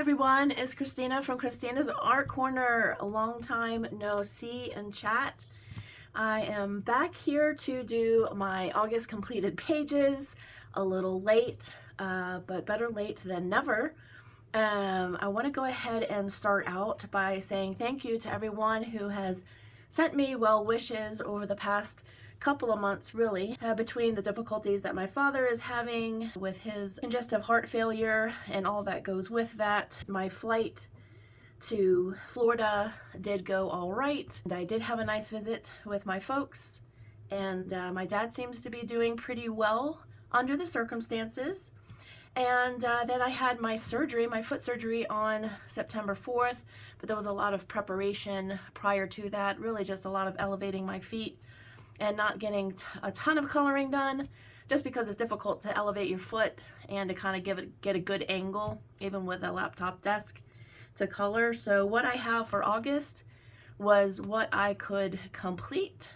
everyone, it's Kristina from Kristina's Art Corner. A long time no see and chat. I am back here to do my August completed pages, a little late, but better late than never. I want to go ahead and start out by saying thank you to everyone who has sent me well wishes over the past couple of months, really, between the difficulties that my father is having with his congestive heart failure and all that goes with that. My flight to Florida did go all right, and I did have a nice visit with my folks, and my dad seems to be doing pretty well under the circumstances. And then I had my surgery, my foot surgery, on September 4th, but there was a lot of preparation prior to that, really just a lot of elevating my feet and not getting a ton of coloring done, just because it's difficult to elevate your foot and to kind of get a good angle, even with a laptop desk, to color. So what I have for August was what I could complete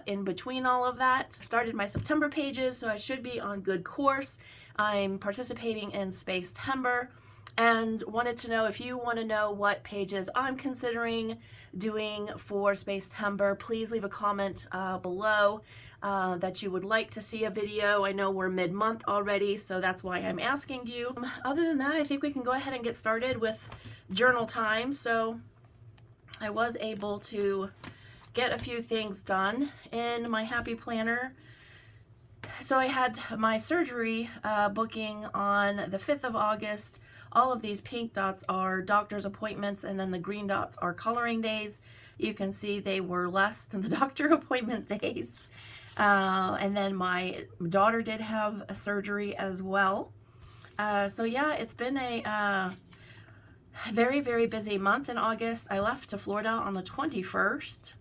in between all of that. I started my September pages, so I should be on good course. I'm participating in Spacetember and wanted to know if you want to know what pages I'm considering doing for Spacetember. Please leave a comment below that you would like to see a video. I know we're mid-month already, so that's why I'm asking you. Other than that, I think we can go ahead and get started with journal time. So I was able to get a few things done in my Happy Planner. So I had my surgery booking on the 5th of August. All of these pink dots are doctor's appointments, and then the green dots are coloring days. You can see they were less than the doctor appointment days. And then my daughter did have a surgery as well. So yeah, it's been a very, very busy month in August. I left to Florida on the 21st.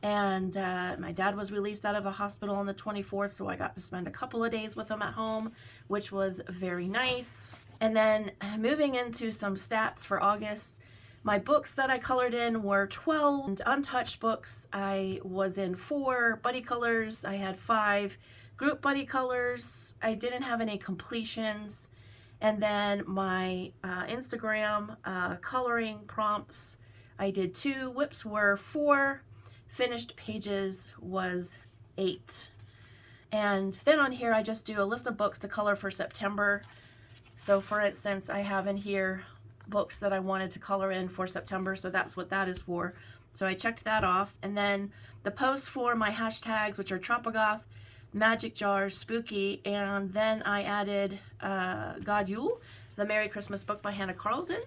And my dad was released out of the hospital on the 24th, so I got to spend a couple of days with him at home, which was very nice. And then moving into some stats for August, my books that I colored in were 12 and untouched books. I was in 4 buddy colors. I had 5 group buddy colors. I didn't have any completions. And then my Instagram coloring prompts, I did 2. Whips were 4. Finished pages was 8. And then on here I just do a list of books to color for September. So for instance, I have in here books that I wanted to color in for September, so that's what that is for. So I checked that off. And then the posts for my hashtags, which are Tropigoth, Magic Jars, Spooky, and then I added God Yule, the Merry Christmas book by Hannah Carlson.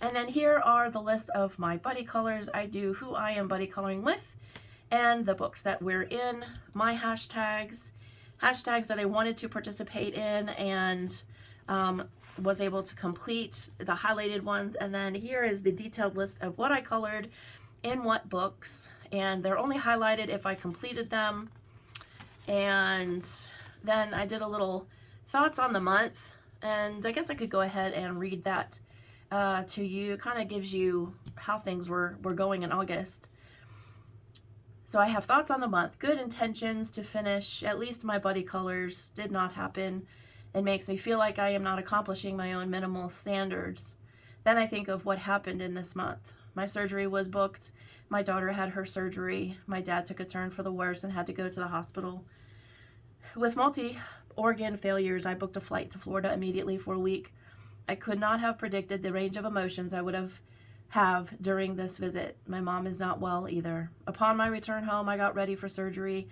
And then here are the list of my buddy colors. I do who I am buddy coloring with and the books that we're in, my hashtags that I wanted to participate in and was able to complete, the highlighted ones. And then here is the detailed list of what I colored in what books, and they're only highlighted if I completed them. And then I did a little thoughts on the month, and I guess I could go ahead and read that to you. Kind of gives you how things were going in August. So I have thoughts on the month. Good intentions to finish at least my buddy colors did not happen. It makes me feel like I am not accomplishing my own minimal standards. Then I think of what happened in this month. My surgery was booked. My daughter had her surgery. My dad took a turn for the worse and had to go to the hospital. With multi-organ failures, I booked a flight to Florida immediately for a week. I could not have predicted the range of emotions I would have during this visit. My mom is not well either. Upon my return home, I got ready for surgery.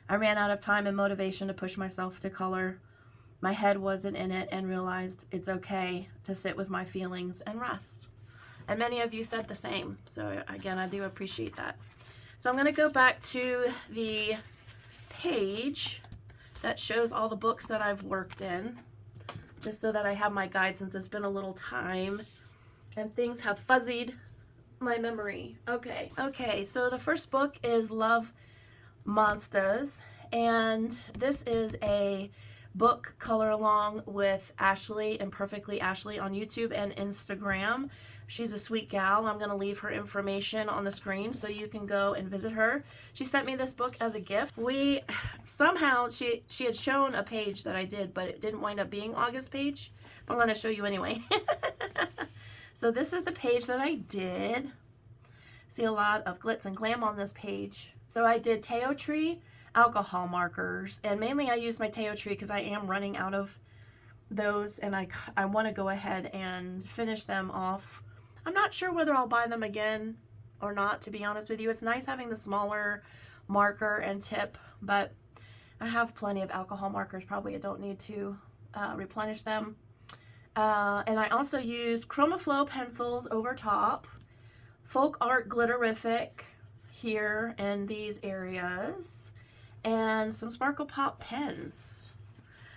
I ran out of time and motivation to push myself to color. My head wasn't in it and realized it's okay to sit with my feelings and rest. And many of you said the same. So again, I do appreciate that. So I'm going to go back to the page that shows all the books that I've worked in, just so that I have my guide, since it's been a little time and things have fuzzied my memory. Okay, so the first book is Love Monsters, and this is a book color along with Ashley and Perfectly Ashley on YouTube and Instagram. She's a sweet gal. I'm going to leave her information on the screen so you can go and visit her. She sent me this book as a gift. We somehow, she had shown a page that I did, but it didn't wind up being August page. But I'm going to show you anyway. So this is the page that I did. See a lot of glitz and glam on this page. So I did Teo Tree alcohol markers, and mainly I used my Teo Tree because I am running out of those, and I want to go ahead and finish them off. I'm not sure whether I'll buy them again or not, to be honest with you. It's nice having the smaller marker and tip, but I have plenty of alcohol markers. Probably I don't need to replenish them. And I also used ChromaFlow pencils over top, Folk Art Glitterific here in these areas, and some Sparkle Pop pens.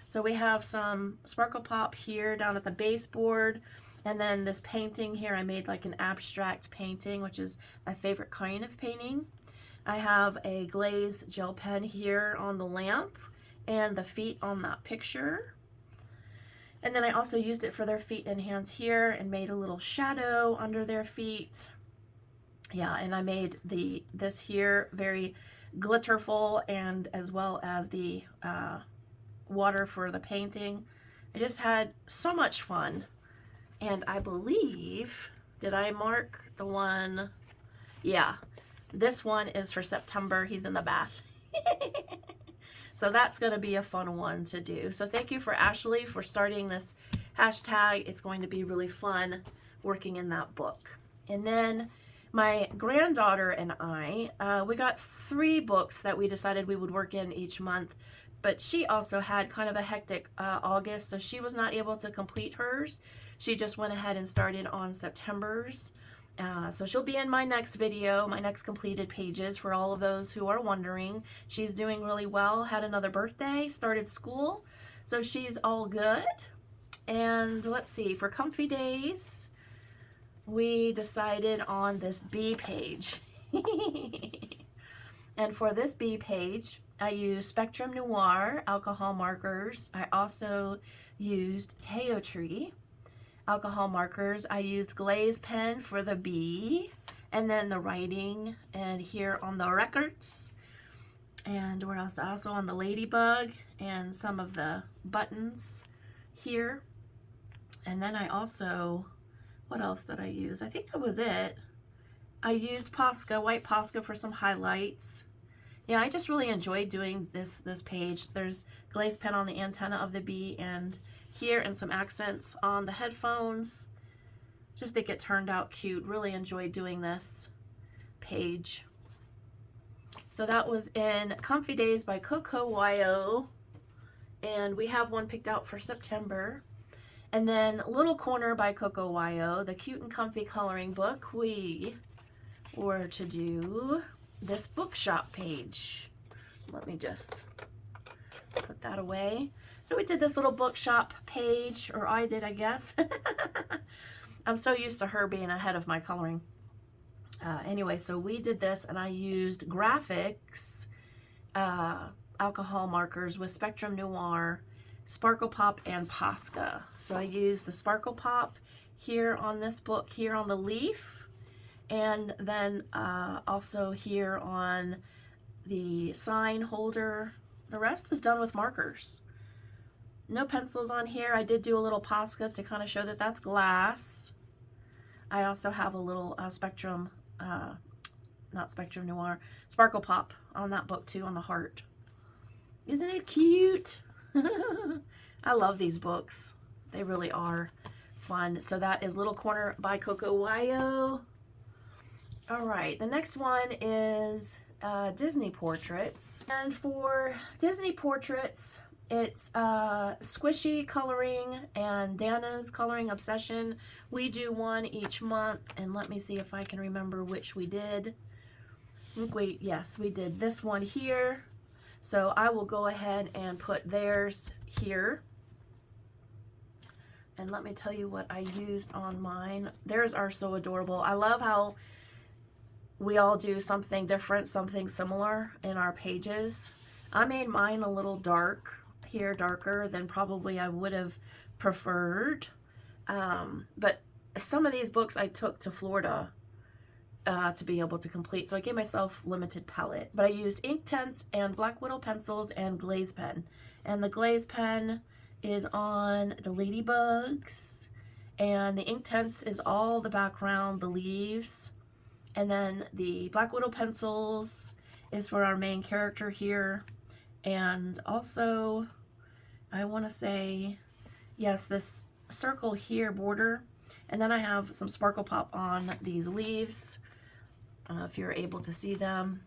So we have some Sparkle Pop here down at the baseboard, and then this painting here, I made like an abstract painting, which is my favorite kind of painting. I have a glaze gel pen here on the lamp and the feet on that picture. And then I also used it for their feet and hands here and made a little shadow under their feet. Yeah, and I made this here very glitterful, and as well as the water for the painting. I just had so much fun. And I believe, did I mark the one? Yeah, this one is for September. He's in the bath. So that's going to be a fun one to do. So thank you for Ashley for starting this hashtag. It's going to be really fun working in that book. And then my granddaughter and I, we got 3 books that we decided we would work in each month, but she also had kind of a hectic August, so she was not able to complete hers. She just went ahead and started on September's. So she'll be in my next video, my next completed pages, for all of those who are wondering. She's doing really well, had another birthday, started school, so she's all good. And let's see, for Comfy Days, we decided on this B page. And for this B page, I used Spectrum Noir alcohol markers. I also used Teo Tree alcohol markers. I used glaze pen for the B, and then the writing, and here on the records, and where else? Also on the ladybug and some of the buttons here. And then I also, what else did I use? I think that was it. I used Posca, white Posca, for some highlights. Yeah, I just really enjoyed doing this page. There's glaze pen on the antenna of the bee, and here, and some accents on the headphones. Just think it turned out cute. Really enjoyed doing this page. So that was in Comfy Days by Coco Wyo, and we have one picked out for September. And then Little Corner by Coco Wyo, the cute and comfy coloring book. We were to do this bookshop page. Let me just put that away. So we did this little bookshop page, or I did, I guess. I'm so used to her being ahead of my coloring. Anyway, so we did this, and I used graphics, alcohol markers with Spectrum Noir, Sparkle Pop, and Posca. So I used the Sparkle Pop here on this book, here on the leaf, and then also here on the sign holder. The rest is done with markers. No pencils on here. I did do a little Posca to kind of show that that's glass. I also have a little Spectrum, not Spectrum Noir, Sparkle Pop on that book too, on the heart. Isn't it cute? I love these books. They really are fun. So that is Little Corner by Coco Wyo. All right, the next one is Disney portraits. And for Disney portraits, it's Squishy Coloring and Dana's Coloring Obsession. We do one each month, and let me see if I can remember which we did. Yes, we did this one here. So I will go ahead and put theirs here. And let me tell you what I used on mine. Theirs are so adorable. I love how we all do something different, something similar in our pages. I made mine a little dark here darker than probably I would have preferred. But some of these books I took to Florida to be able to complete, so I gave myself limited palette. But I used Inktense and Black Widow pencils and glaze pen. And the glaze pen is on the ladybugs, and the Inktense is all the background, the leaves, and then the Black Widow pencils is for our main character here. And also, I want to say, yes, this circle here border, and then I have some Sparkle Pop on these leaves, if you're able to see them.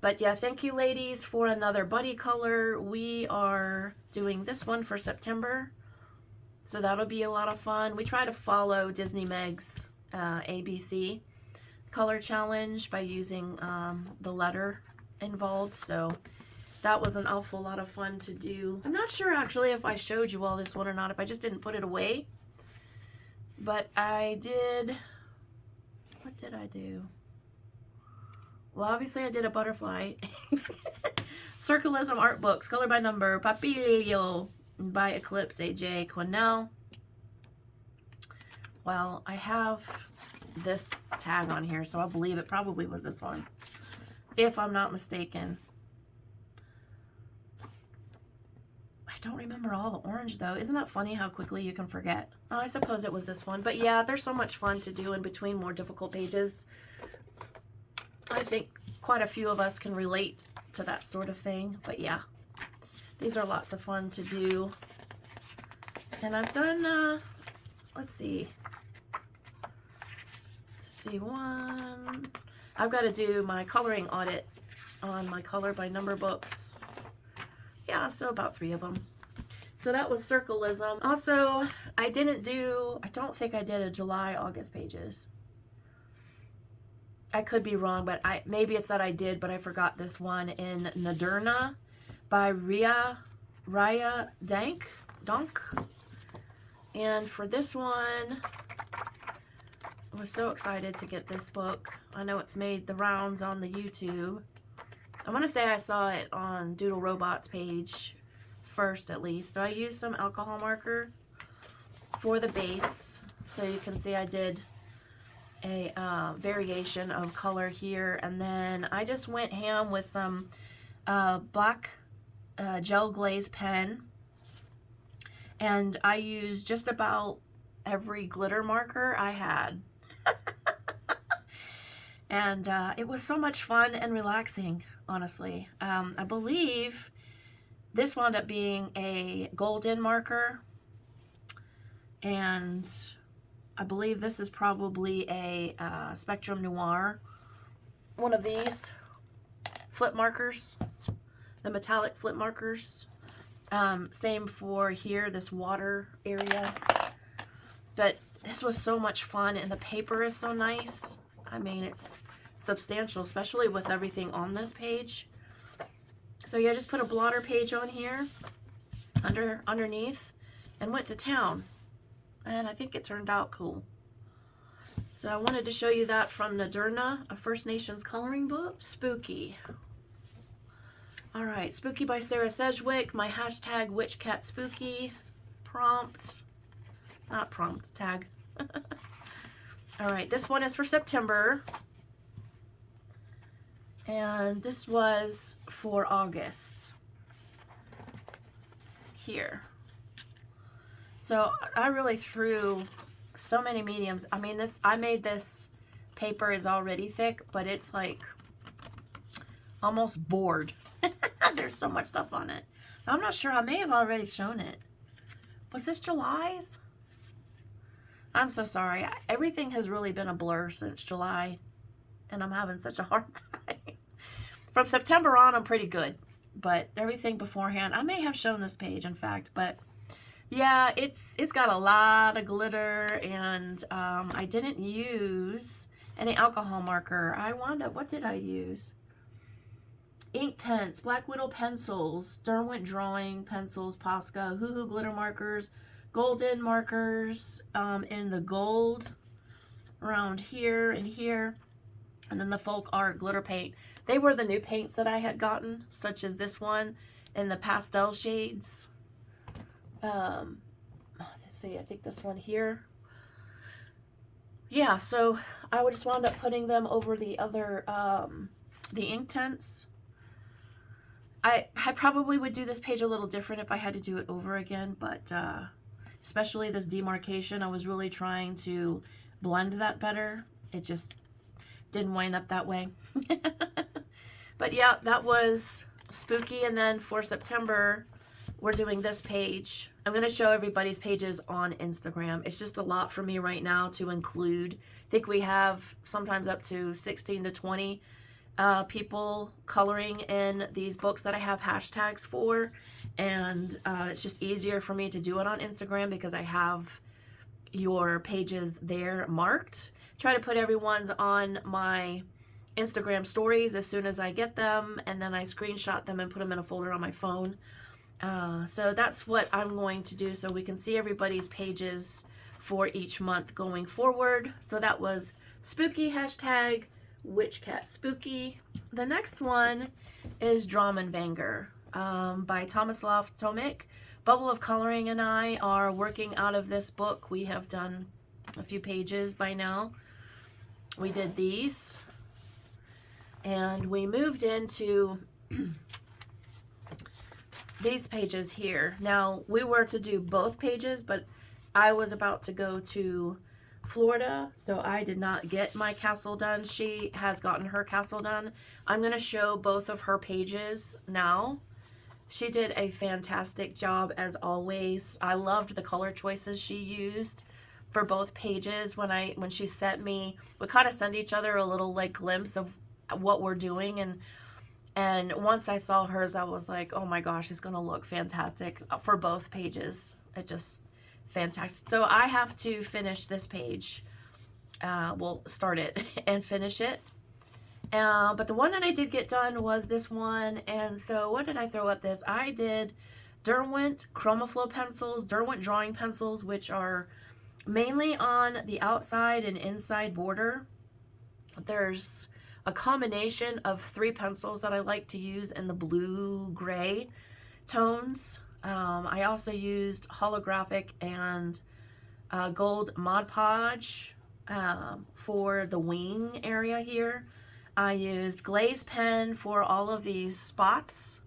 But yeah, thank you ladies for another buddy color. We are doing this one for September, so that'll be a lot of fun. We try to follow Disney Meg's ABC color challenge by using the letter involved, so that was an awful lot of fun to do. I'm not sure actually if I showed you all this one or not, if I just didn't put it away. But I did, what did I do? Well, obviously I did a butterfly. Circleism art books, color by number, Papilio by Eclipse AJ Quinnell. Well, I have this tag on here, so I believe it probably was this one, if I'm not mistaken. I don't remember all the orange though. Isn't that funny how quickly you can forget? Oh, I suppose it was this one. But yeah, there's so much fun to do in between more difficult pages. I think quite a few of us can relate to that sort of thing. But yeah, these are lots of fun to do. And I've done, let's see one. I've got to do my coloring audit on my color by number books. Yeah, so about 3 of them. So that was Circleism. Also, I don't think I did a July, August pages. I could be wrong, but maybe it's that I did, but I forgot this one in Naderna by Raya Donk. And for this one, I was so excited to get this book. I know it's made the rounds on the YouTube. I want to say I saw it on Doodle Robot's page first, at least. So I used some alcohol marker for the base, so you can see I did a variation of color here, and then I just went ham with some black gel glaze pen, and I used just about every glitter marker I had. And it was so much fun and relaxing, honestly. I believe this wound up being a golden marker, and I believe this is probably a Spectrum Noir, one of these flip markers, the metallic flip markers. Same for here, this water area. But this was so much fun, and the paper is so nice. I mean, it's substantial, especially with everything on this page. So yeah, just put a blotter page on here underneath and went to town. And I think it turned out cool. So I wanted to show you that from Naderna, a First Nations coloring book. Spooky. All right, Spooky by Sarah Sedgwick. My hashtag WitchCatSpooky prompt. Not prompt, tag. All right, this one is for September. And this was for August. Here. So I really threw so many mediums. I mean, I made this paper is already thick, but it's like almost board. There's so much stuff on it. I'm not sure. I may have already shown it. Was this July's? I'm so sorry. Everything has really been a blur since July, and I'm having such a hard time. From September on, I'm pretty good, but everything beforehand, I may have shown this page, in fact, but yeah, it's got a lot of glitter, and I didn't use any alcohol marker. I wound up, what did I use? Inktense, Black Widow pencils, Derwent drawing pencils, Posca, Hoo Hoo glitter markers, golden markers in the gold around here and here, and then the folk art glitter paint. They were the new paints that I had gotten, such as this one in the pastel shades. Let's see, I think this one here. Yeah, so I would just wound up putting them over the other, the Inktense. I probably would do this page a little different if I had to do it over again, but especially this demarcation, I was really trying to blend that better. It just didn't wind up that way. But yeah, that was spooky. And then for September, we're doing this page. I'm going to show everybody's pages on Instagram. It's just a lot for me right now to include. I think we have sometimes up to 16 to 20 people coloring in these books that I have hashtags for, and it's just easier for me to do it on Instagram because I have your pages there marked. Try to put everyone's on my Instagram stories as soon as I get them, and then I screenshot them and put them in a folder on my phone. So that's what I'm going to do so we can see everybody's pages for each month going forward. So that was spooky, hashtag Witch Cat Spooky. The next one is Dramenvanger by Tomislav Tomic. Bubble of Coloring and I are working out of this book. We have done a few pages by now. We did these and we moved into these pages here. Now we were to do both pages, but I was about to go to Florida, so I did not get my castle done. She has gotten her castle done. I'm going to show both of her pages now. She did a fantastic job as always. I loved the color choices she used for both pages. When she sent me, we kind of send each other a little like glimpse of what we're doing, and once I saw hers, I was like, oh my gosh, it's going to look fantastic for both pages. It just fantastic. So I have to finish this page. We'll start it and finish it. But the one that I did get done was this one. And so what did I throw at this? I did Dennewitz Chromaflow pencils, Dennewitz drawing pencils, which are mainly on the outside and inside border. There's a combination of 3 pencils that I like to use in the blue-gray tones. I also used holographic and gold Mod Podge for the wing area here. I used glaze pen for all of these spots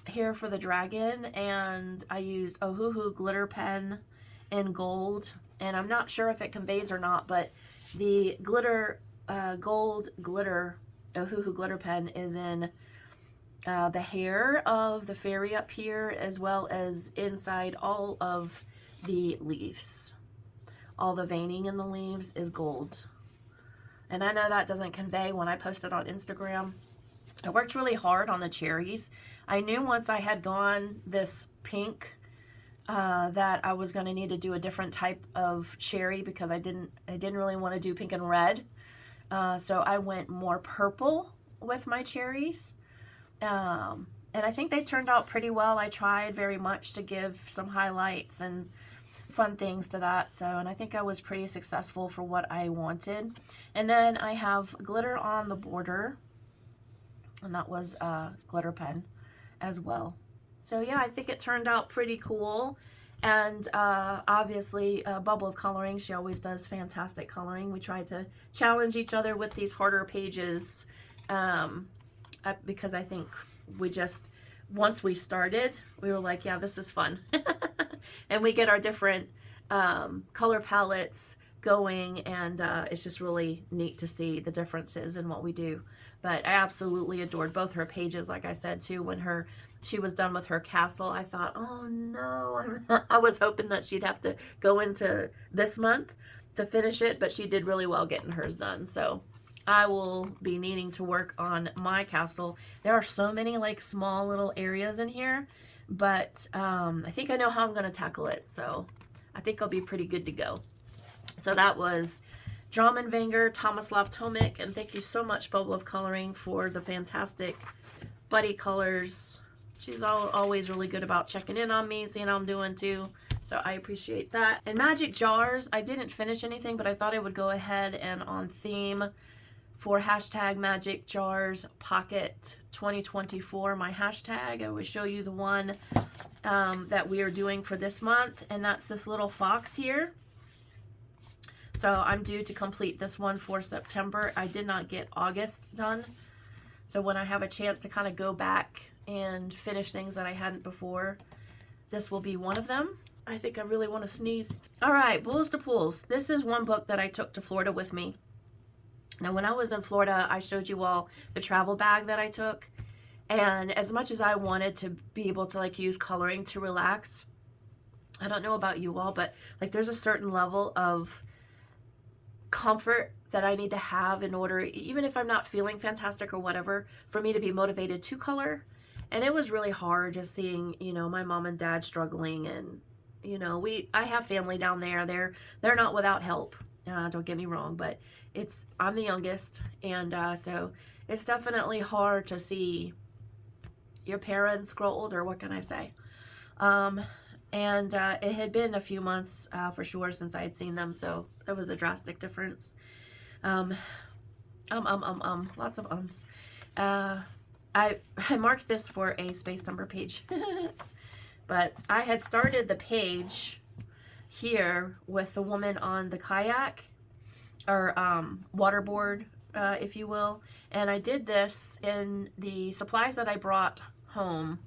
here for the dragon, and I used Ohuhu glitter pen in gold, and I'm not sure if it conveys or not, but the glitter gold glitter Ohuhu glitter pen is in the hair of the fairy up here, as well as inside all of the leaves. All the veining in the leaves is gold. And I know that doesn't convey when I post it on Instagram. I worked really hard on the cherries. I knew once I had gone this pink that I was going to need to do a different type of cherry because I didn't really want to do pink and red. So I went more purple with my cherries. And I think they turned out pretty well. I tried very much to give some highlights and fun things to that. So, and I think I was pretty successful for what I wanted. And then I have glitter on the border, and that was a glitter pen as well. So yeah, I think it turned out pretty cool. And obviously Bubble of Coloring, she always does fantastic coloring. We try to challenge each other with these harder pages because I think we just, once we started, we were like, yeah, this is fun. And we get our different color palettes going, and it's just really neat to see the differences in what we do. But I absolutely adored both her pages, like I said too. When she was done with her castle, I thought, oh no, I was hoping that she'd have to go into this month to finish it, but she did really well getting hers done. So I will be needing to work on my castle. There are so many like small little areas in here, but I think I know how I'm going to tackle it. So I think I'll be pretty good to go. So that was Dramenvanger, Tomislav Tomic, and thank you so much, Bubble of Coloring, for the fantastic buddy colors. She's always really good about checking in on me, seeing how I'm doing too. So I appreciate that. And Magic Jars, I didn't finish anything, but I thought I would go ahead and on theme for hashtag Magic Jars Pocket 2024, my hashtag. I will show you the one that we are doing for this month, and that's this little fox here. So I'm due to complete this one for September. I did not get August done. So when I have a chance to kind of go back and finish things that I hadn't before, this will be one of them. I think I really want to sneeze. All right, Bulls to Pools. This is one book that I took to Florida with me. Now, when I was in Florida, I showed you all the travel bag that I took. And as much as I wanted to be able to like use coloring to relax, I don't know about you all, but like there's a certain level of comfort that I need to have in order, even if I'm not feeling fantastic or whatever, for me to be motivated to color. And it was really hard just seeing, you know, my mom and dad struggling, and you know, I have family down there. They're not without help. Don't get me wrong, but I'm the youngest, and so it's definitely hard to see your parents grow older. What can I say? And it had been a few months for sure since I had seen them, so there was a drastic difference. Lots of ums. I marked this for a space number page, but I had started the page here with the woman on the kayak, or waterboard, if you will, and I did this in the supplies that I brought home,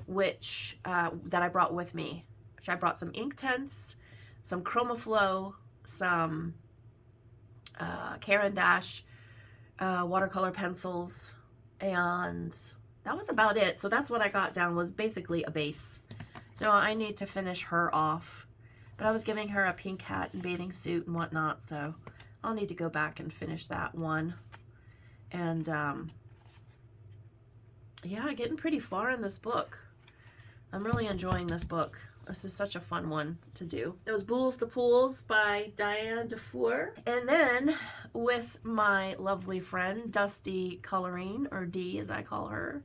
which that I brought with me. So I brought some ink tints, some ChromaFlow, some Caran d'Ache watercolor pencils, and that was about it. So that's what I got down, was basically a base. So I need to finish her off, but I was giving her a pink hat and bathing suit and whatnot, so I'll need to go back and finish that one. And yeah, getting pretty far in this book. I'm really enjoying this book. This is such a fun one to do. It was Bulls to Pools by Diane Dufour. And then with my lovely friend, Dusty Coloring, or D as I call her,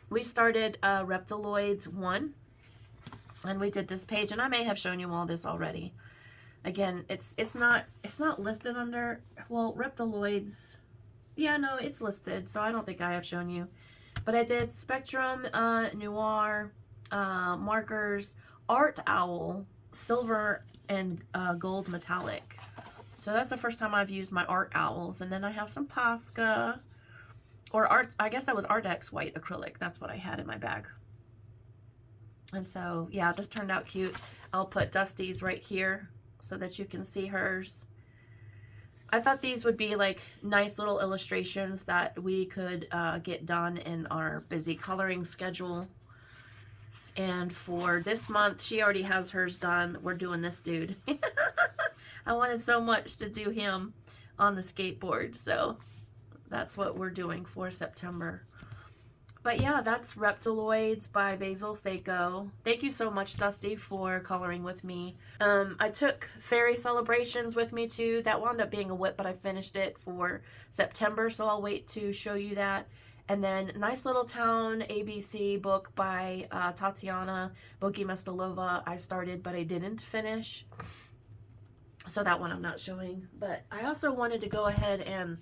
we started Reptiloids 1. And we did this page, and I may have shown you all this already. Again, it's not listed under, well, Reptiloids. Yeah, no, it's listed, so I don't think I have shown you. But I did Spectrum, Noir, markers, Art Owl, silver, and gold metallic. So that's the first time I've used my Art Owls. And then I have some Posca, or Art, I guess that was Artex white acrylic. That's what I had in my bag. And so, yeah, this turned out cute. I'll put Dusty's right here so that you can see hers. I thought these would be like nice little illustrations that we could get done in our busy coloring schedule. And for this month, she already has hers done. We're doing this dude. I wanted so much to do him on the skateboard, so that's what we're doing for September. But yeah, that's Reptiloids by Basil Seiko. Thank you so much, Dusty, for coloring with me. I took Fairy Celebrations with me too. That wound up being a whip, but I finished it for September, so I'll wait to show you that. And then Nice Little Town ABC book by Tatiana Bogimastolova. I started, but I didn't finish. So that one I'm not showing. But I also wanted to go ahead and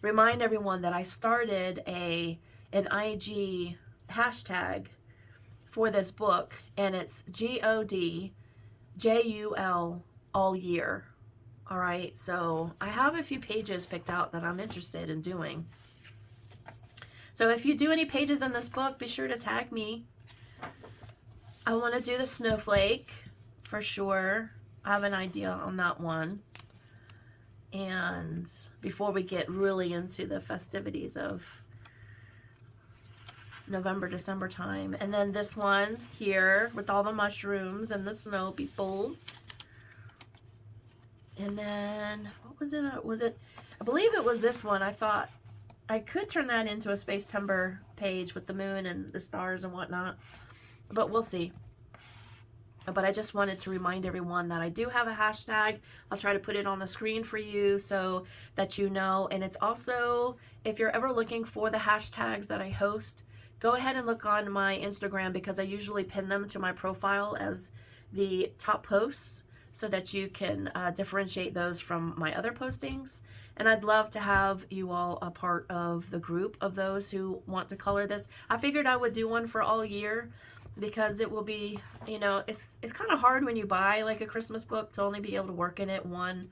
remind everyone that I started an IG hashtag for this book, and it's GODJUL all year. All right, so I have a few pages picked out that I'm interested in doing. So if you do any pages in this book, be sure to tag me. I want to do the snowflake for sure. I have an idea on that one. And before we get really into the festivities of November, December time. And then this one here with all the mushrooms and the snow peoples. And then, what was it? I believe it was this one. I thought I could turn that into a Space Timber page with the moon and the stars and whatnot. But we'll see. But I just wanted to remind everyone that I do have a hashtag. I'll try to put it on the screen for you so that you know. And it's also, if you're ever looking for the hashtags that I host, go ahead and look on my Instagram, because I usually pin them to my profile as the top posts. so that you can differentiate those from my other postings. And I'd love to have you all a part of the group of those who want to color this. I figured I would do one for all year, because it will be, you know, it's kind of hard when you buy like a Christmas book to only be able to work in it one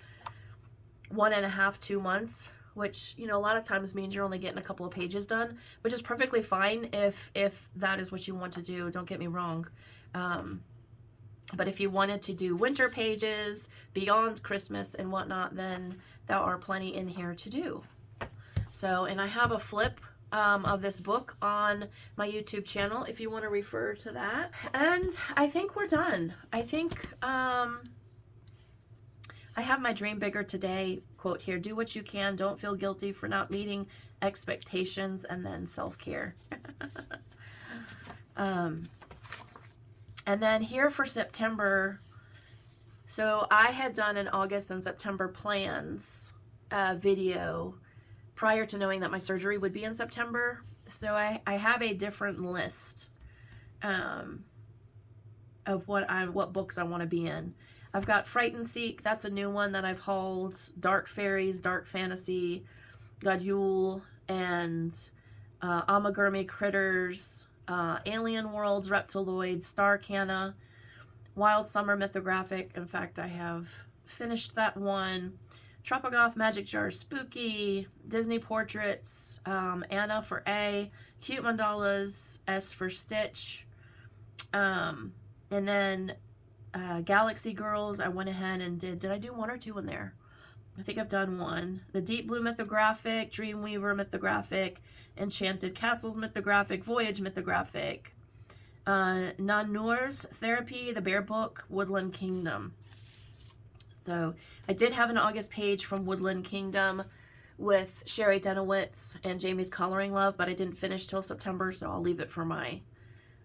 and a half, 2 months, which, you know, a lot of times means you're only getting a couple of pages done, which is perfectly fine if that is what you want to do. Don't get me wrong. But if you wanted to do winter pages beyond Christmas and whatnot, then there are plenty in here to do. So, and I have a flip of this book on my YouTube channel if you want to refer to that. And I think we're done. I think I have my dream bigger today quote here: do what you can, don't feel guilty for not meeting expectations, and then self-care. And then here for September, so I had done an August and September plans video prior to knowing that my surgery would be in September. So I have a different list of what books I want to be in. I've got Fright and Seek, that's a new one that I've hauled, Dark Fairies, Dark Fantasy, God Yule, and Amagurumi Critters, Alien Worlds, Reptiloids, Starcana, Wild Summer Mythographic. In fact, I have finished that one. Tropogoth, Magic Jar, Spooky, Disney Portraits, Anna for A, Cute Mandalas, S for Stitch, and then Galaxy Girls, I went ahead and did I do 1 or 2 in there? I think I've done 1. The Deep Blue Mythographic, Dreamweaver Mythographic, Enchanted Castles Mythographic, Voyage Mythographic, Nanur's Therapy, The Bear Book, Woodland Kingdom. So I did have an August page from Woodland Kingdom with Sherry Dennewitz and Jamie's Coloring Love, but I didn't finish till September, so I'll leave it for my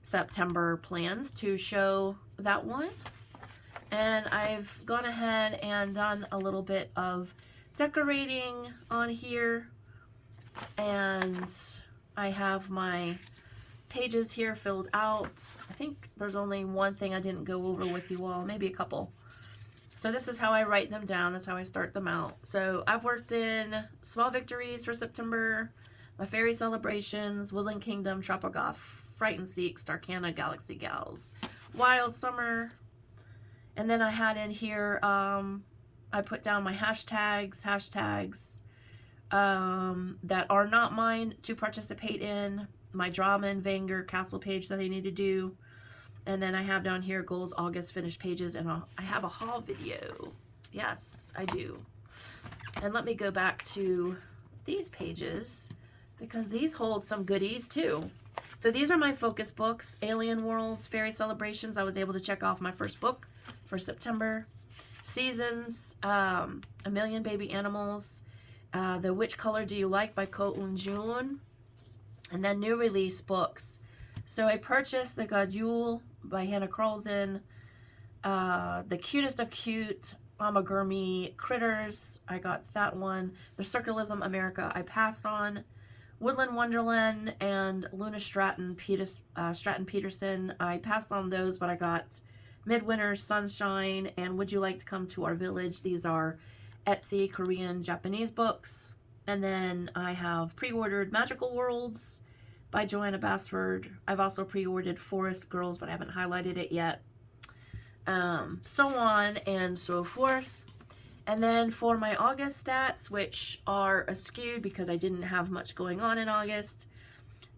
September plans to show that one. And I've gone ahead and done a little bit of decorating on here, and I have my pages here filled out. I think there's only one thing I didn't go over with you all, maybe a couple. So this is how I write them down. That's how I start them out. So I've worked in Small Victories for September, my Fairy Celebrations, Woodland Kingdom, Tropogoth, Fright and Seek, Starcana, Galaxy Gals, Wild Summer. And then I had in here, I put down my hashtags that are not mine to participate in, my drama and Vanger Castle page that I need to do. And then I have down here goals, August, finished pages, and I have a haul video. Yes, I do. And let me go back to these pages, because these hold some goodies too. So these are my focus books: Alien Worlds, Fairy Celebrations. I was able to check off my first book for September. Seasons, A Million Baby Animals, The Which Color Do You Like by Ko Un-jun. And then new release books. So I purchased The God Yule by Hannah Carlson, The Cutest of Cute, Amagurumi Critters, I got that one. The Circalism America I passed on. Woodland Wonderland and Luna Stratton Peterson, I passed on those, but I got Midwinter, Sunshine, and Would You Like to Come to Our Village? These are Etsy Korean Japanese books. And then I have pre-ordered Magical Worlds by Joanna Basford. I've also pre-ordered Forest Girls, but I haven't highlighted it yet. So on and so forth. And then for my August stats, which are askewed because I didn't have much going on in August,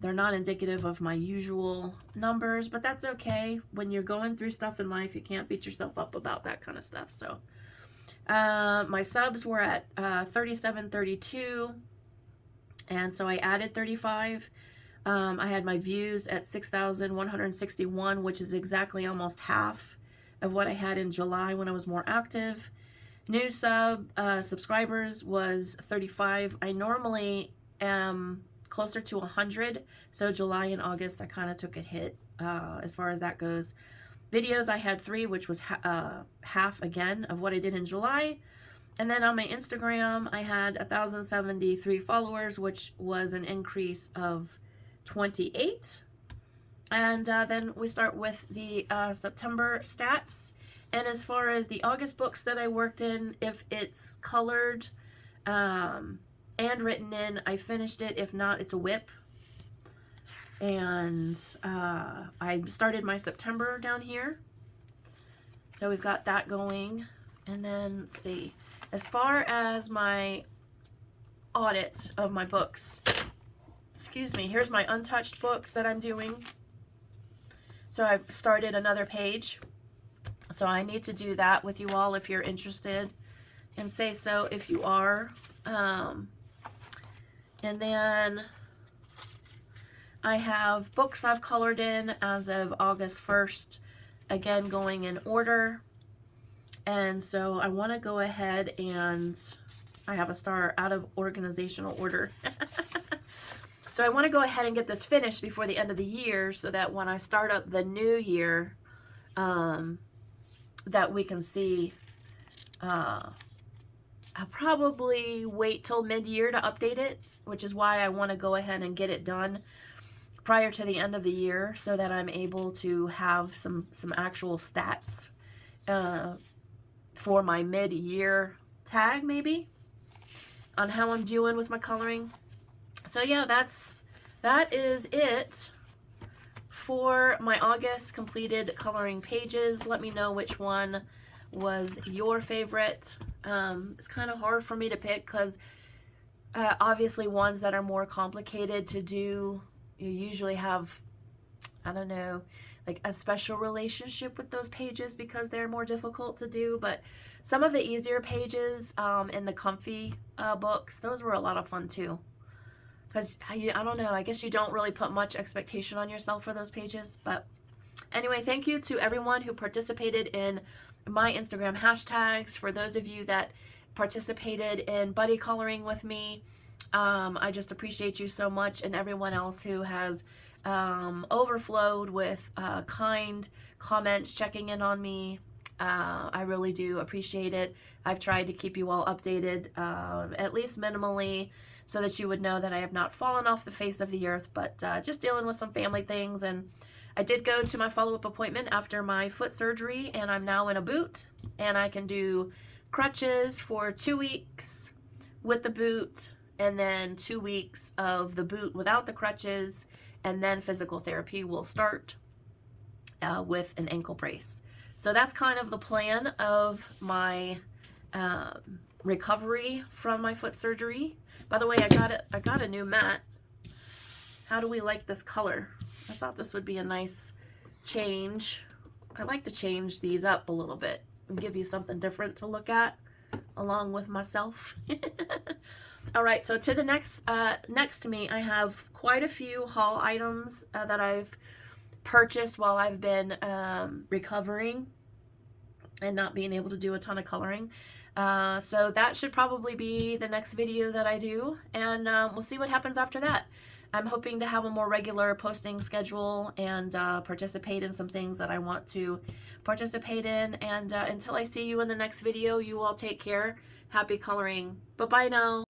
they're not indicative of my usual numbers, but that's okay. When you're going through stuff in life, you can't beat yourself up about that kind of stuff. So my subs were at 3732, and so I added 35. I had my views at 6,161, which is exactly almost half of what I had in July when I was more active. New subscribers was 35. I normally am closer to 100, so July and August I kind of took a hit as far as that goes. Videos, I had 3, which was half again of what I did in July. And then on my Instagram, I had 1,073 followers, which was an increase of 28. And then we start with the September stats. And as far as the August books that I worked in, if it's colored and written in, I finished it. If not, it's a whip. And I started my September down here. So we've got that going. And then, let's see, as far as my audit of my books, excuse me, here's my untouched books that I'm doing. So I've started another page. So I need to do that with you all if you're interested, and say so if you are. And then I have books I've colored in as of August 1st, again going in order. And so I want to go ahead and I have a star out of organizational order. So I want to go ahead and get this finished before the end of the year so that when I start up the new year, that we can see. I'll probably wait till mid-year to update it, which is why I want to go ahead and get it done prior to the end of the year so that I'm able to have some actual stats for my mid-year tag, maybe, on how I'm doing with my coloring. So yeah, that is it for my August completed coloring pages. Let me know which one was your favorite. It's kind of hard for me to pick because obviously ones that are more complicated to do, you usually have, I don't know, like a special relationship with those pages because they're more difficult to do. But some of the easier pages in the comfy books, those were a lot of fun too. Because I don't know, I guess you don't really put much expectation on yourself for those pages. But anyway, thank you to everyone who participated in my Instagram hashtags. For those of you that participated in buddy coloring with me, I just appreciate you so much, and everyone else who has overflowed with kind comments, checking in on me. I really do appreciate it. I've tried to keep you all updated, at least minimally, so that you would know that I have not fallen off the face of the earth, but just dealing with some family things. And I did go to my follow-up appointment after my foot surgery, and I'm now in a boot, and I can do crutches for 2 weeks with the boot, and then 2 weeks of the boot without the crutches, and then physical therapy will start with an ankle brace. So that's kind of the plan of my recovery from my foot surgery. By the way, I got a new mat. How do we like this color? I thought this would be a nice change. I like to change these up a little bit and give you something different to look at along with myself. All right, so to the next to me, I have quite a few haul items that I've purchased while I've been recovering and not being able to do a ton of coloring. So that should probably be the next video that I do, and we'll see what happens after that. I'm hoping to have a more regular posting schedule and participate in some things that I want to participate in. And until I see you in the next video, you all take care. Happy coloring. Bye-bye now.